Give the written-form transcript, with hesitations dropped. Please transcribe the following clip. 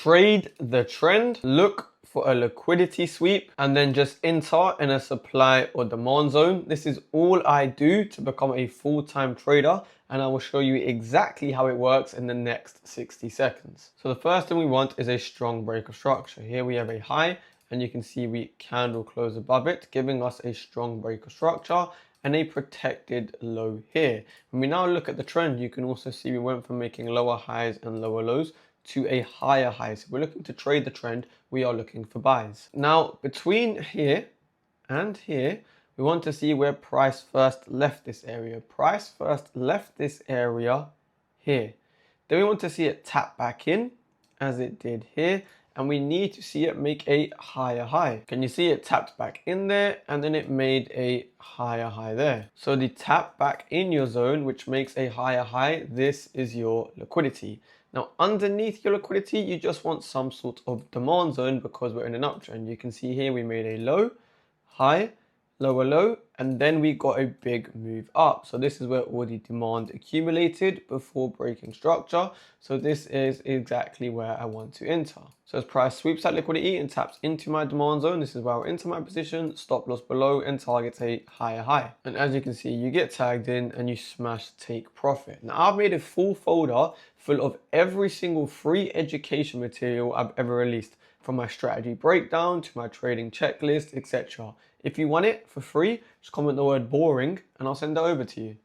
trade the trend, look for a liquidity sweep, and then just enter in a supply or demand zone. This is all I do to become a full-time trader, and I will show you exactly how it works in the next 60 seconds. So the first thing we want is a strong break of structure. Here we have a high, and you can see we candle close above it, giving us a strong break of structure and a protected low here. When we now look at the trend, you can also see we went from making lower highs and lower lows to a higher high. So we're looking to trade the trend, we are looking for buys. Now, between here and here, we want to see where price first left this area. Price first left this area here. Then we want to see it tap back in as it did here, and we need to see it make a higher high. Can you see it tapped back in there and then it made a higher high there? So the tap back in your zone, which makes a higher high, this is your liquidity. Now underneath your liquidity, you just want some sort of demand zone because we're in an uptrend. You can see here we made a low, high, lower low, and then we got a big move up. So this is where all the demand accumulated before breaking structure. So this is exactly where I want to enter. So as price sweeps that liquidity and taps into my demand zone, this is where I'll enter my position, stop loss below, and target a higher high. And as you can see, you get tagged in and you smash take profit. Now I've made a full folder full of every single free education material I've ever released, from my strategy breakdown to my trading checklist, etc. If you want it for free, just comment the word boring and I'll send it over to you.